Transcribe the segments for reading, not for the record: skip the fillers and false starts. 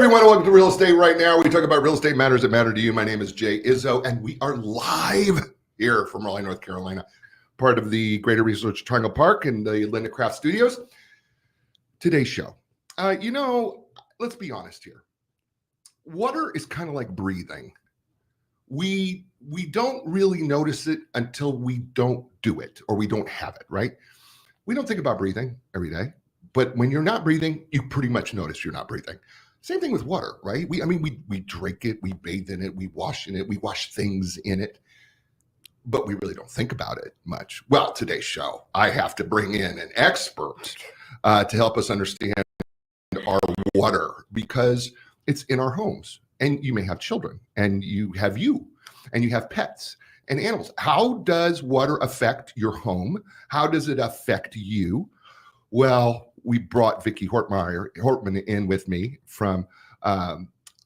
everyone, welcome to Real Estate Right Now. We talk about real estate matters that matter to you. My name is Jay Izzo, and we are live here from Raleigh, North Carolina, part of the Greater Research Triangle Park and the Linda Craft Studios. Today's show, let's be honest here. Water is kind of like breathing. We don't really notice it until we don't do it or we don't have it, right? We don't think about breathing every day, but when you're not breathing, you pretty much notice you're not breathing. Same thing with water, right? We drink it, we bathe in it, we wash in it, we wash things in it, but we really don't think about it much. Well, today's show, I have to bring in an expert to help us understand our water because it's in our homes. And you may have children, and you have pets and animals. How does water affect your home? How does it affect you? Well, we brought Vicky Hortman in with me from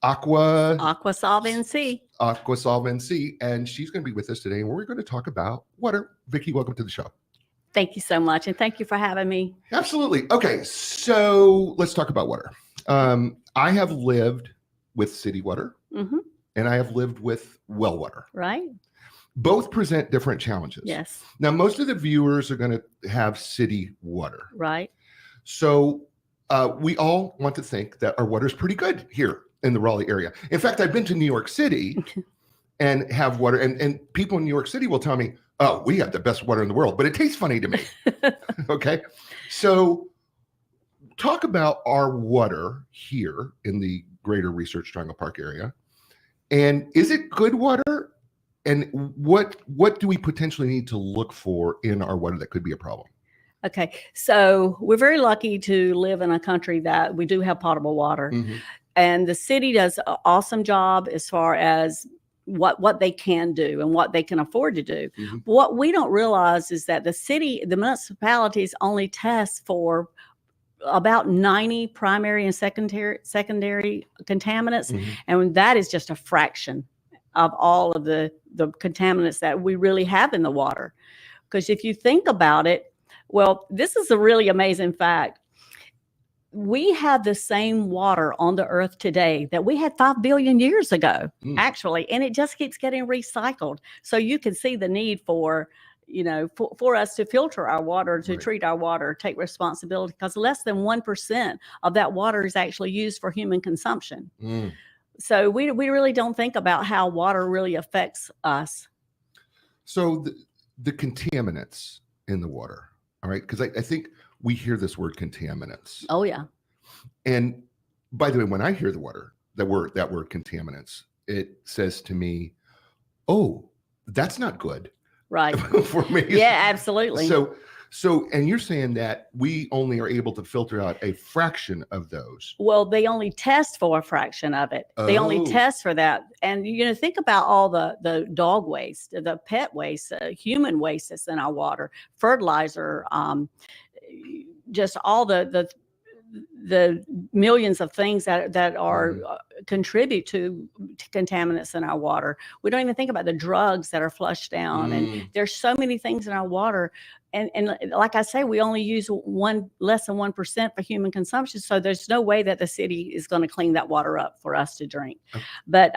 Aqua Solvency, and she's going to be with us today, and we're going to talk about water. Vicky, welcome to the show. Thank you so much, and thank you for having me. Absolutely. Okay, so let's talk about water. I have lived with city water, and I have lived with well water. Right. Both present different challenges. Yes. Now, most of the viewers are going to have city water. Right. So we all want to think that our water is pretty good here in the Raleigh area. In fact, I've been to New York City and have water, and people in New York City will tell me, oh, we have the best water in the world, but it tastes funny to me. Okay. So talk about our water here in the Greater Research Triangle Park area. And is it good water? And what do we potentially need to look for in our water that could be a problem? Okay, so we're very lucky to live in a country that we do have potable water. And the city does an awesome job as far as what they can do and what they can afford to do. What we don't realize is that the municipalities only test for about 90 primary and secondary contaminants. And that is just a fraction of all of the contaminants that we really have in the water. Because if you think about it, well, this is a really amazing fact. We have the same water on the earth today that we had 5 billion years ago, actually, and it just keeps getting recycled. So you can see the need for us to filter our water, to treat our water, take responsibility, because less than 1% of that water is actually used for human consumption. So we really don't think about how water really affects us. So the contaminants in the water, all right? Because I think we hear this word contaminants. Oh, yeah. And by the way, when I hear that word contaminants, it says to me, oh, that's not good. Right. For me. Yeah, absolutely. So, and you're saying that we only are able to filter out a fraction of those. Well, they only test for a fraction of it. They only test for that. And, think about all the dog waste, the pet waste, human waste that's in our water, fertilizer, just all the millions of things that are contribute to contaminants in our water. We don't even think about the drugs that are flushed down. And there's so many things in our water. And like I say, we only use less than 1% for human consumption. So there's no way that the city is going to clean that water up for us to drink. But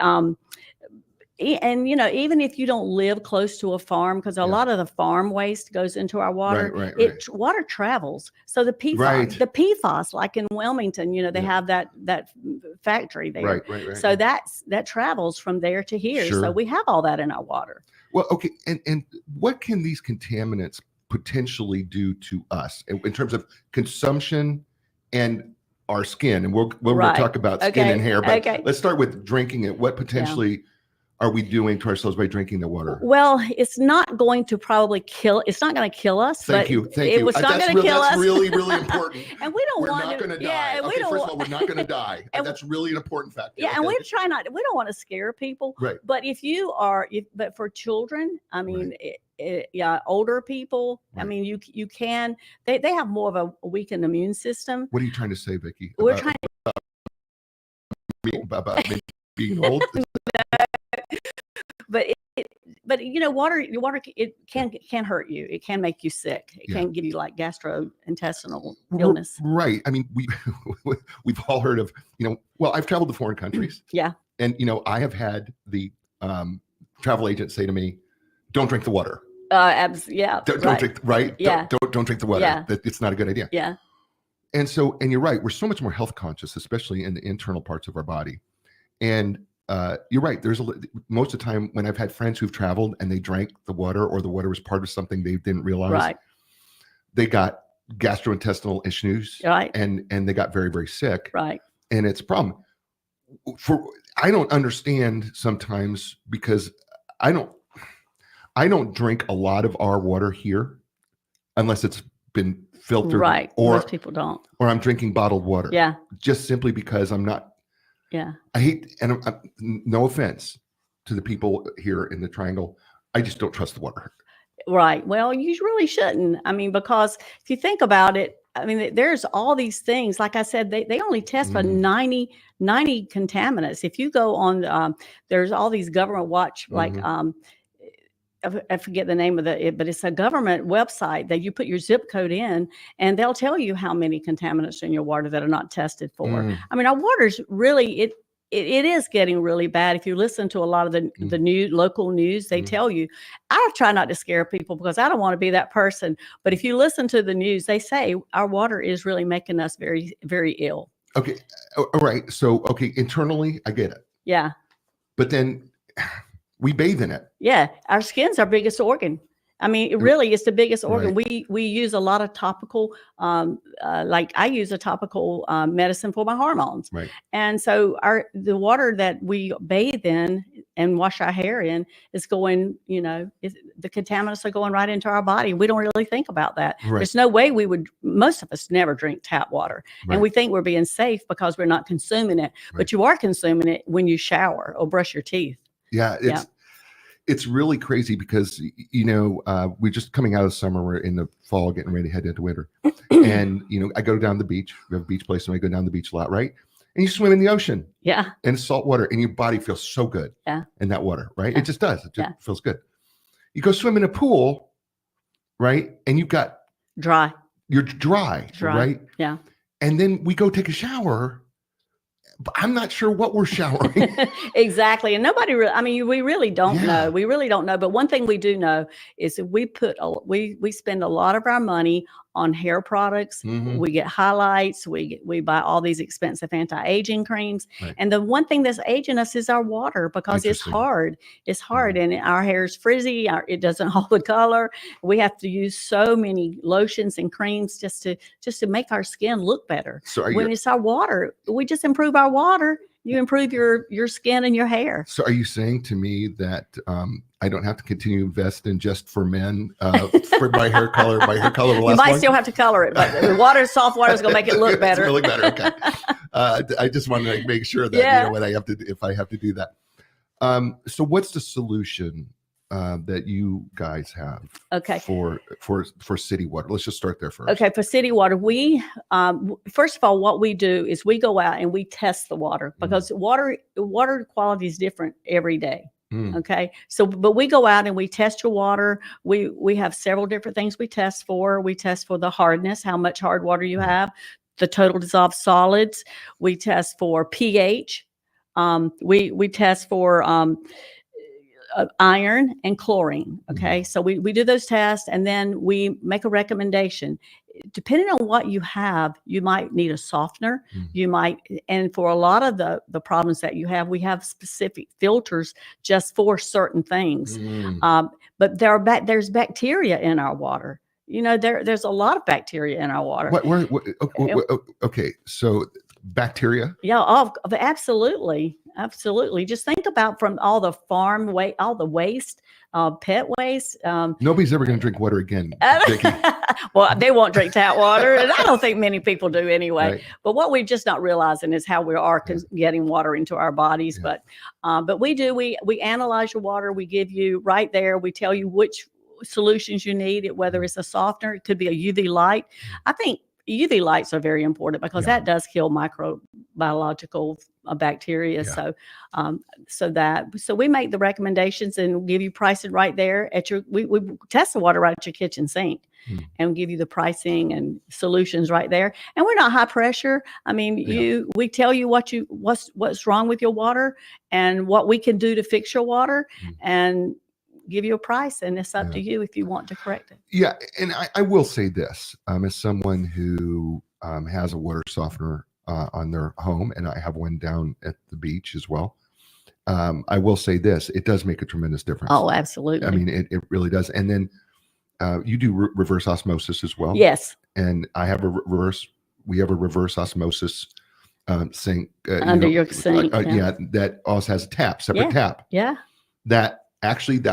even if you don't live close to a farm, because a lot of the farm waste goes into our water, water travels. So the PFAS, like in Wilmington, they have that factory there. So that travels from there to here. Sure. So we have all that in our water. Well, okay. And what can these contaminants potentially do to us in terms of consumption and our skin? And we'll talk about skin and hair, but let's start with drinking it. What potentially are we doing to ourselves by drinking the water? Well, it's not going to probably it's not going to kill us. Thank you. It was not going to kill us. That's really, really important. And we don't we're want not going to die. Yeah, okay, first of all, we're not going to die. And that's really an important factor. Yeah, and we don't want to scare people. Right. But but for children, I mean, older people, I mean, you can, they have more of a weakened immune system. What are you trying to say, Vicky? We're trying about being old? But water, it can hurt you. It can make you sick. It can give you like gastrointestinal illness. Right. I mean, we've all heard of, well, I've traveled to foreign countries. Yeah. And, I have had the travel agent say to me, don't drink the water. Don't drink, right? Yeah. Don't drink the water. Yeah. It's not a good idea. Yeah. And you're right. We're so much more health conscious, especially in the internal parts of our body. And you're right. Most of the time when I've had friends who've traveled and they drank the water, or the water was part of something they didn't realize, right, they got gastrointestinal issues, right, and they got very, very sick, right. And it's a problem. I don't understand sometimes, because I don't drink a lot of our water here unless it's been filtered, right? Or most people don't, or I'm drinking bottled water, just simply because I'm not. Yeah. I hate, and no offense to the people here in the Triangle, I just don't trust the water. Right. Well, you really shouldn't. I mean, because if you think about it, I mean, there's all these things. Like I said, they only test for 90 contaminants. If you go on, there's all these government watch, like, I forget the name of it, but it's a government website that you put your zip code in, and they'll tell you how many contaminants in your water that are not tested for. I mean, our water's really, it is getting really bad. If you listen to a lot of the new local news, they tell you. I try not to scare people because I don't want to be that person. But if you listen to the news, they say our water is really making us very, very ill. Okay. All right. So, internally, I get it. Yeah. But then we bathe in it. Yeah. Our skin's our biggest organ. I mean, it really is the biggest organ. Right. We use a lot of topical, like I use a topical medicine for my hormones. Right. And so the water that we bathe in and wash our hair in is going, the contaminants are going right into our body. We don't really think about that. Right. There's no way most of us never drink tap water. Right. And we think we're being safe because we're not consuming it. Right. But you are consuming it when you shower or brush your teeth. Yeah. It's really crazy because, we're just coming out of summer. We're in the fall, getting ready to head into winter. And, I go down the beach. We have a beach place, and I go down the beach a lot, right? And you swim in the ocean. Yeah. And it's salt water, and your body feels so good. Yeah. In that water, right? Yeah. It just does. It just feels good. You go swim in a pool, right? And you've got you're dry, right? Yeah. And then we go take a shower. I'm not sure what we're showering. Exactly. And nobody really, we really don't know. We really don't know. But one thing we do know is that we spend a lot of our money on hair products. We get highlights. We buy all these expensive anti-aging creams. Right. And the one thing that's aging us is our water, because it's hard. It's hard. And our hair is frizzy. It doesn't hold the color. We have to use so many lotions and creams just to make our skin look better. So when it's our water, we just improve our water. You improve your skin and your hair. So are you saying to me that I don't have to continue to invest in Just for Men for my hair color? My hair color will last. You might long? Still have to color it, but the soft water is going to make it look better. It's really better. Okay. I just want to make sure that when if I have to do that. So what's the solution that you guys have? Okay. For city water. Let's just start there first. Okay, for city water, we first of all, what we do is we go out and we test the water, because water quality is different every day. Okay, so but we go out and we test your water. We have several different things we test for. We test for the hardness, how much hard water you have, the total dissolved solids. We test for pH. We test for iron and chlorine. Okay. So we do those tests, and then we make a recommendation. Depending on what you have, you might need a softener. You might, and for a lot of the problems that you have, we have specific filters just for certain things. But there's bacteria in our water. There's a lot of bacteria in our water. Okay. So bacteria? Yeah, absolutely. Just think about from all the farm waste, all the waste, pet waste. Nobody's ever going to drink water again, Vicky. Well, they won't drink tap water, and I don't think many people do anyway. Right. But what we're just not realizing is how we are getting water into our bodies. Yeah. But we do. We analyze your water. We give you right there. We tell you which solutions you need. Whether it's a softener, it could be a UV light. I think UV lights are very important because Yeah. that does kill microbiological bacteria. Yeah. So we make the recommendations and give you pricing right there at your. We test the water right at your kitchen sink, and give you the pricing and solutions right there. And we're not high pressure. I mean, we tell you what's wrong with your water and what we can do to fix your water, and give you a price, and it's up to you if you want to correct it. Yeah, and I will say this, as someone who has a water softener on their home, and I have one down at the beach as well. I will say this: it does make a tremendous difference. Oh, absolutely. I mean, it really does. And then you do reverse osmosis as well. Yes. And I have we have a reverse osmosis sink under your sink. That also has a separate tap. Yeah. That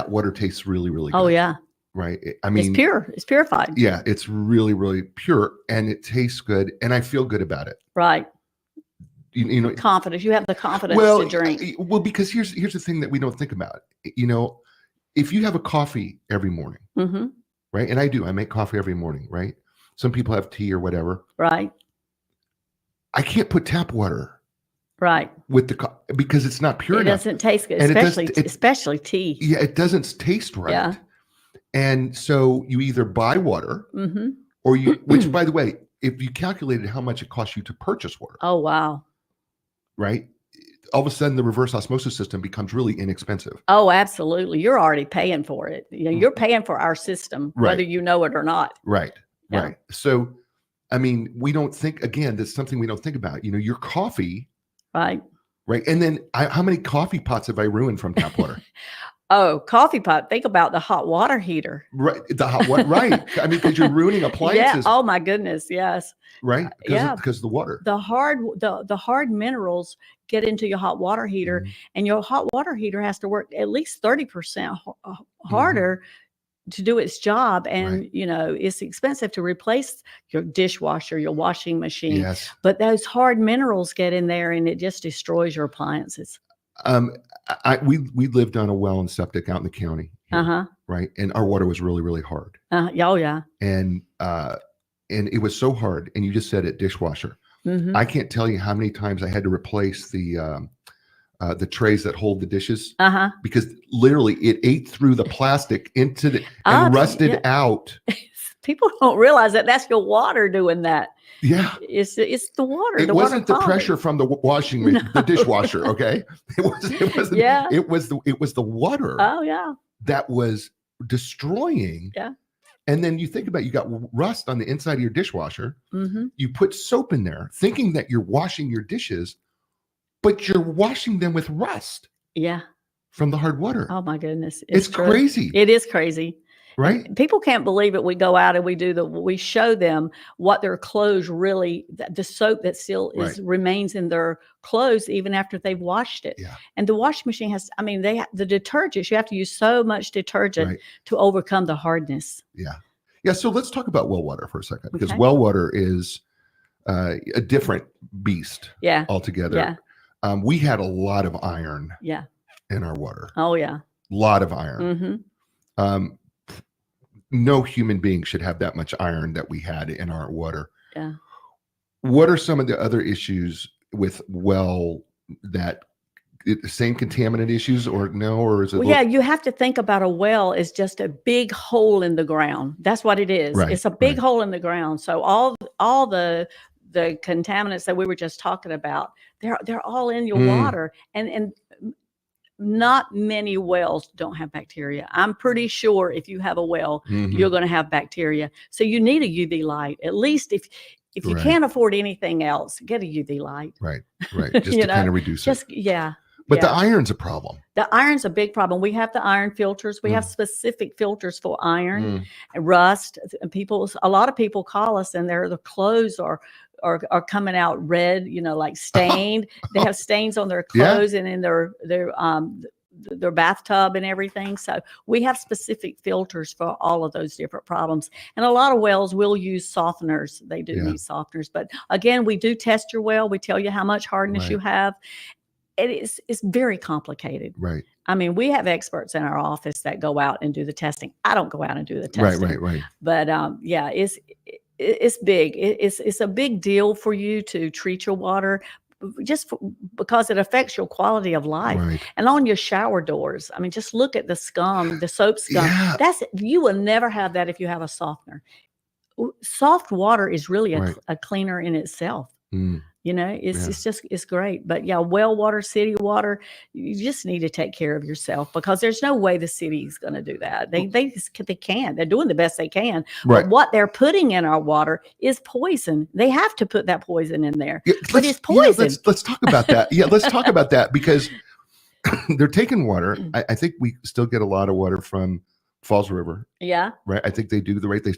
water tastes really, really good. Oh yeah. Right. I mean, it's pure. It's purified. Yeah, it's really, really pure, and it tastes good, and I feel good about it. Right. You know, confidence. You have the confidence to drink. Well, because here's the thing that we don't think about. You know, if you have a coffee every morning, right? And I do. I make coffee every morning, right? Some people have tea or whatever. Right. I can't put tap water. Right. With because it's not pure enough. It doesn't taste good, and especially tea. Yeah, it doesn't taste right. Yeah. And so you either buy water, or which, by the way, if you calculated how much it costs you to purchase water. Oh, wow. Right. All of a sudden, the reverse osmosis system becomes really inexpensive. Oh, absolutely. You're already paying for it. You know, you're paying for our system, whether you know it or not. Right. Yeah. Right. So, I mean, we don't think, again, that's something we don't think about. You know, your coffee. Right. Right. And then how many coffee pots have I ruined from tap water? Oh, coffee pot. Think about the hot water heater. Right. The hot water. Right. I mean, because you're ruining appliances. Yeah. Oh my goodness. Yes. Right. Because of the water. The hard minerals get into your hot water heater, and your hot water heater has to work at least 30% harder to do its job. And, you know, it's expensive to replace your dishwasher, your washing machine. Yes. But those hard minerals get in there, and it just destroys your appliances. We lived on a well and septic out in the county. Here, right. And our water was really, really hard. Oh yeah. And it was so hard. And you just said it, dishwasher. I can't tell you how many times I had to replace the trays that hold the dishes, because literally it ate through the plastic into the and rusted out. People don't realize that that's your water doing that. Yeah, it's the water. It wasn't the pressure from the washing machine, the dishwasher. Okay, it wasn't. Yeah, it was the water. Oh yeah, that was destroying. Yeah. And then you think about, you got rust on the inside of your dishwasher. You put soap in there thinking that you're washing your dishes, but you're washing them with rust. Yeah. From the hard water. Oh my goodness. It's crazy. It is crazy. Right. And people can't believe it. We go out and we show them what their clothes really, the soap that still remains in their clothes even after they've washed it. Yeah. And the washing machine the detergents, you have to use so much detergent to overcome the hardness. Yeah. Yeah. So let's talk about well water for a second, because well water is a different beast altogether. Yeah. We had a lot of iron in our water. Oh yeah. A lot of iron. No human being should have that much iron that we had in our water. Yeah. What are some of the other issues with the same contaminant issues, or no? Or is it? Well, yeah, you have to think about a well as just a big hole in the ground. That's what it is. Right, it's a big hole in the ground. So all the contaminants that we were just talking about, they're all in your water, and not many wells don't have bacteria. I'm pretty sure if you have a well, you're going to have bacteria. So you need a UV light. At least if you can't afford anything else, get a UV light. Right. Just to kind of reduce it. Yeah. But the iron's a problem. The iron's a big problem. We have the iron filters. We have specific filters for iron and rust. A lot of people call us, and the clothes are coming out red, like stained. They have stains on their clothes and in their bathtub and everything. So we have specific filters for all of those different problems. And a lot of wells will use softeners. They do use softeners. But again, we do test your well. We tell you how much hardness you have. It's very complicated. Right. I mean, we have experts in our office that go out and do the testing. I don't go out and do the testing. Right. But It's big. It's a big deal for you to treat your water just because it affects your quality of life. Right. And on your shower doors, I mean, just look at the scum, the soap scum. Yeah. You will never have that if you have a softener. Soft water is really Right. a cleaner in itself. Mm. It's great. But yeah, well water, city water, you just need to take care of yourself because there's no way the city is going to do that. They can. They're doing the best they can. Right. But what they're putting in our water is poison. They have to put that poison in there. Yeah, but it's poison. Let's talk about that. Yeah, let's talk about that because they're taking water. I think we still get a lot of water from Falls River. Yeah. Right. I think they do the right. At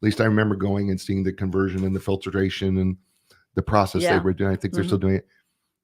least I remember going and seeing the conversion and the filtration and the process they were doing. I think they're still doing it.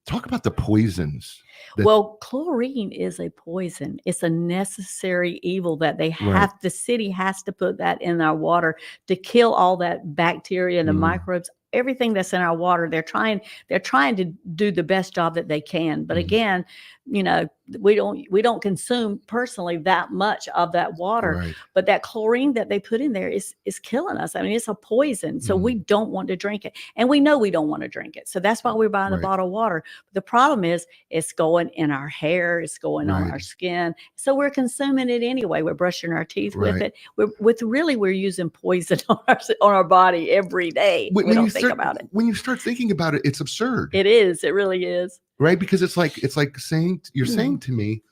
Talk about the poisons. Well, chlorine is a poison. It's a necessary evil that they have. The city has to put that in our water to kill all that bacteria and the microbes. Everything that's in our water, they're trying to do the best job that they can. But again, we don't consume personally that much of that water. Right. But that chlorine that they put in there is killing us. I mean, it's a poison. So we don't want to drink it. And we know we don't want to drink it. So that's why we're buying the bottled water. The problem is it's going in our hair, it's going on our skin. So we're consuming it anyway. We're brushing our teeth with it. We're using poison on our body every day. We don't think about it. When you start thinking about it, it's absurd. It is. It really is. Right? Because it's like saying you're saying to me,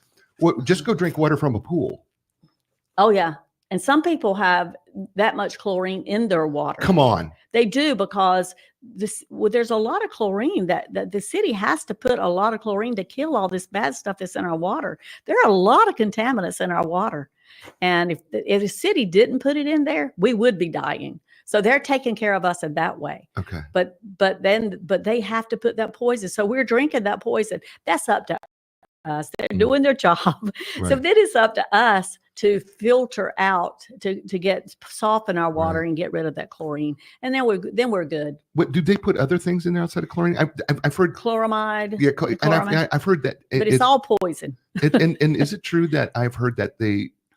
just go drink water from a pool. Oh yeah. And some people have that much chlorine in their water. Come on. They do because there's a lot of chlorine that the city has to put a lot of chlorine to kill all this bad stuff that's in our water. There are a lot of contaminants in our water. And if the city didn't put it in there, we would be dying. So they're taking care of us in that way. Okay. But they have to put that poison. So we're drinking that poison. That's up to us. They're doing their job. Right. So then it's up to us to filter out, to soften our water and get rid of that chlorine. And then we're good. What do they put other things in there outside of chlorine? I've heard chloramide. Yeah, and I've heard that. But it's all poison. And is it true that I've heard that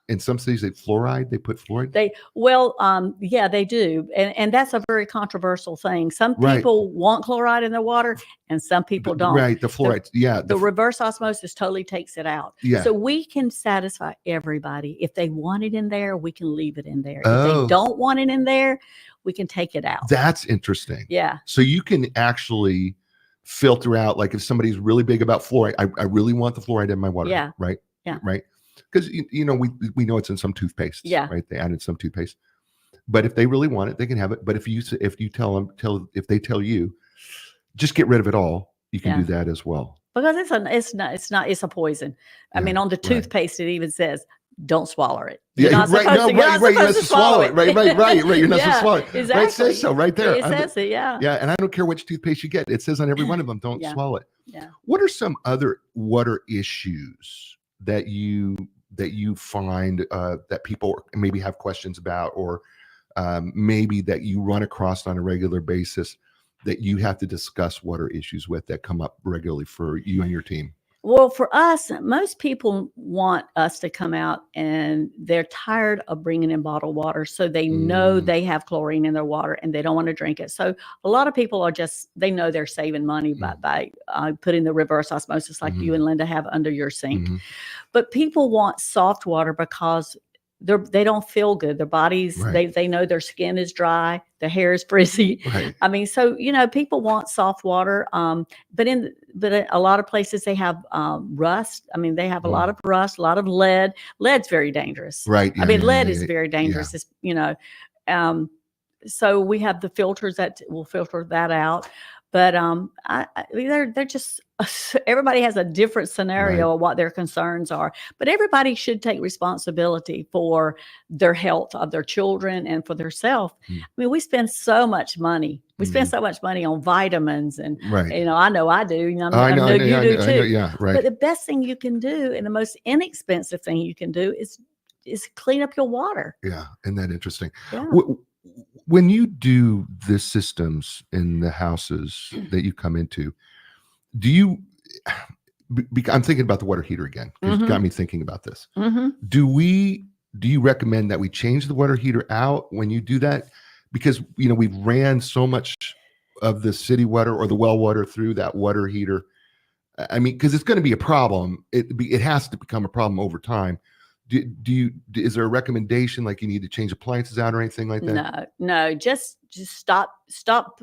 in some cities they put fluoride? Yeah, they do. And that's a very controversial thing. Some people want chloride in their water and some people don't. Right, the fluoride. The reverse osmosis totally takes it out. Yeah. So we can satisfy everybody. If they want it in there, we can leave it in there. If they don't want it in there, we can take it out. That's interesting. Yeah. So you can actually filter out, like if somebody's really big about fluoride, I really want the fluoride in my water. Yeah. Right? Yeah. Right? Because we know it's in some toothpaste, right? They added some toothpaste, but if they really want it, they can have it. But if they tell you, just get rid of it all, you can do that as well. Because it's a poison. I mean, on the toothpaste, it even says don't swallow it. You're not supposed to swallow it. Right. You're not supposed to swallow it. Exactly. Right, it says so right there. It says it, yeah. Yeah, and I don't care which toothpaste you get. It says on every one of them, don't swallow it. Yeah. What are some other water issues that you find that people maybe have questions about, or maybe that you run across on a regular basis that you have to discuss water issues with that come up regularly for you and your team? Well, for us, most people want us to come out and they're tired of bringing in bottled water. So they know they have chlorine in their water and they don't want to drink it. So a lot of people they know they're saving money by putting the reverse osmosis like you and Linda have under your sink. But people want soft water because they don't feel good. Their bodies, they know their skin is dry, their hair is frizzy. Right. I mean, so people want soft water. But a lot of places they have rust. I mean, they have a lot of rust, a lot of lead. Lead's very dangerous. Right. Yeah, lead is very dangerous. Yeah. It's, so we have the filters that will filter that out. But they're just, everybody has a different scenario of what their concerns are. But everybody should take responsibility for their health of their children and for themselves. I mean, we spend so much money. We spend so much money on vitamins, and I know I do. I know you do too. Yeah, right. But the best thing you can do, and the most inexpensive thing you can do, is clean up your water. Yeah, isn't that interesting? Yeah. When you do the systems in the houses that you come into, do you? I'm thinking about the water heater again. It got me thinking about this. Do you recommend that we change the water heater out when you do that? because we've ran so much of the city water or the well water through that water heater. I mean, because it's going to be a problem. It has to become a problem over time. Is there a recommendation like you need to change appliances out or anything like that? No, just stop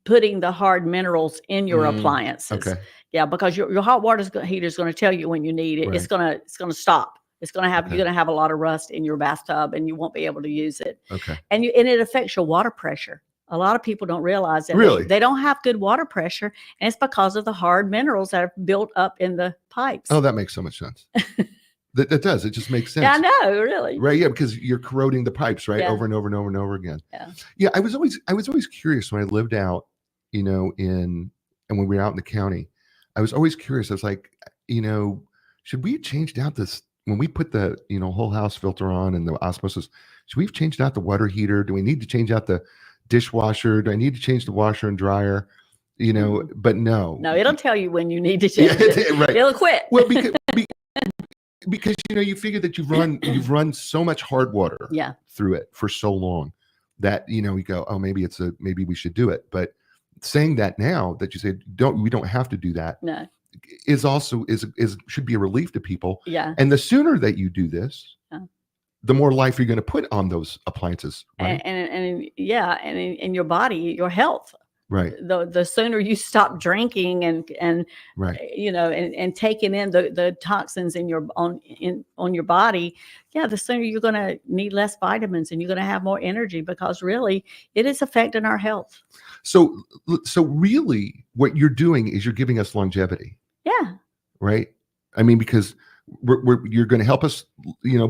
putting the hard minerals in your appliances. Okay. Yeah, because your hot water heater is going to tell you when you need it. Right. It's going to stop. It's going to have Okay. you're going to have a lot of rust in your bathtub, and you won't be able to use it. Okay. And it affects your water pressure. A lot of people don't realize that Really? they don't have good water pressure, and it's because of the hard minerals that are built up in the pipes. Oh, that makes so much sense. That does. It just makes sense. Yeah, I know, really. Right. Yeah, because you're corroding the pipes, right? Yeah. Over and over and over and over again. Yeah. Yeah. I was always curious when I lived out, and when we were out in the county, I was always curious. I was like, should we have changed out this when we put the, whole house filter on and the osmosis, should we have changed out the water heater? Do we need to change out the dishwasher? Do I need to change the washer and dryer? But no. No, it'll tell you when you need to change it. Right. It'll quit. Well, because you figure that you've run so much hard water through it for so long that you go, oh, maybe we should do it. But saying that now that you say we don't have to do that, no, is also should be a relief to people. Yeah. And the sooner that you do this, the more life you're going to put on those appliances, right? And in your body, your health. Right. The sooner you stop drinking and right. And taking in the toxins in your on your body, the sooner you're going to need less vitamins and you're going to have more energy, because really it is affecting our health. So really what you're doing is you're giving us longevity. Yeah. Right. I mean, because you're going to help us,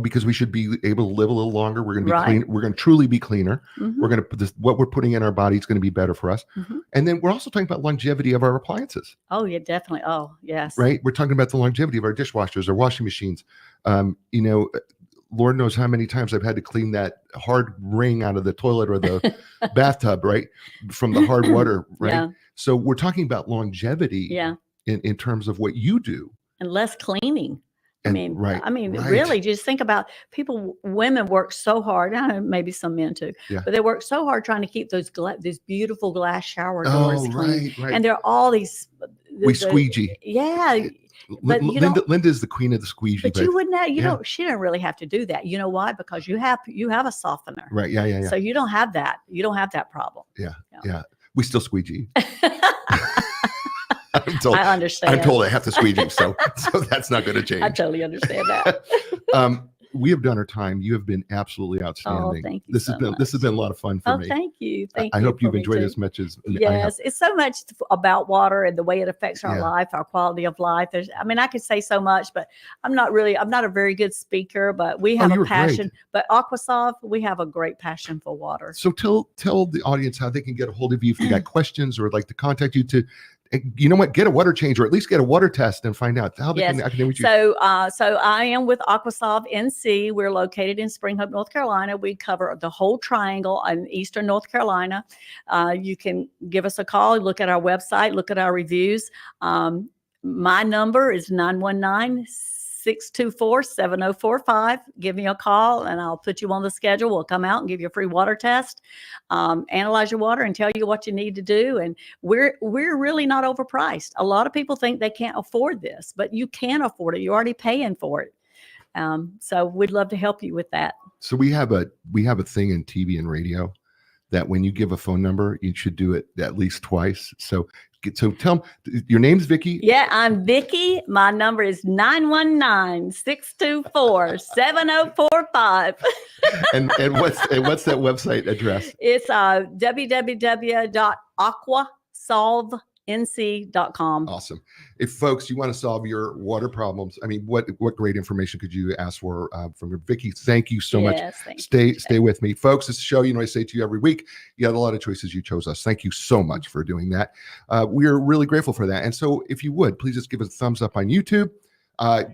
because we should be able to live a little longer. We're going to be clean. We're going to truly be cleaner. Mm-hmm. We're going to put what we're putting in our body is going to be better for us. Mm-hmm. And then we're also talking about longevity of our appliances. Oh yeah, definitely. Oh yes. Right. We're talking about the longevity of our dishwashers, our washing machines. Lord knows how many times I've had to clean that hard ring out of the toilet or the bathtub, right? From the hard water. Right. Yeah. So we're talking about longevity. Yeah. In terms of what you do. And less cleaning. Right. Really, just think about women work so hard. Maybe some men too, but they work so hard trying to keep these beautiful glass shower doors clean. Right. And there are all these. We squeegee. Yeah. But Linda is the queen of the squeegee. But you wouldn't. She didn't really have to do that. You know why? Because you have a softener. Right. Yeah. So you don't have that. You don't have that problem. Yeah. We still squeegee. I understand. I'm told I have to squeegee, so that's not going to change. I totally understand that. We have done our time. You have been absolutely outstanding. Oh, thank you. This has been a lot of fun for me. Thank you. I hope you've enjoyed it as much as yes. I have. It's so much about water and the way it affects our life, our quality of life. I could say so much, but I'm not a very good speaker, but we have a passion. But Aquasolve, we have a great passion for water. So tell the audience how they can get a hold of you if you got questions or would like to contact you to. You know what? Get a water change, or at least get a water test and find out how they can reach you. So I am with Aquasolve NC. We're located in Spring Hope, North Carolina. We cover the whole triangle in Eastern North Carolina. You can give us a call, look at our website, look at our reviews. My number is 919-624-7045. Give me a call and I'll put you on the schedule. We'll come out and give you a free water test, analyze your water and tell you what you need to do. And we're really not overpriced. A lot of people think they can't afford this, but you can afford it. You're already paying for it. So we'd love to help you with that. So we have a thing in TV and radio that when you give a phone number, you should do it at least twice. So tell them, your name's Vicky. Yeah, I'm Vicky. My number is 919-624-7045. and what's that website address? It's www.aquasolvenc.com. Awesome. If folks, you want to solve your water problems, I mean, what great information could you ask for from Vicky? Thank you so much. Stay with me, folks. This show, I say to you every week, you had a lot of choices. You chose us. Thank you so much for doing that. We're really grateful for that. And so if you would, please just give us a thumbs up on YouTube.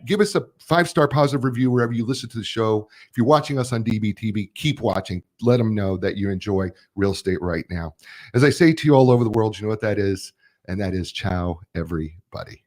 Give us a 5-star positive review wherever you listen to the show. If you're watching us on DBTV, keep watching. Let them know that you enjoy real estate right now. As I say to you all over the world, you know what that is? And that is ciao, everybody.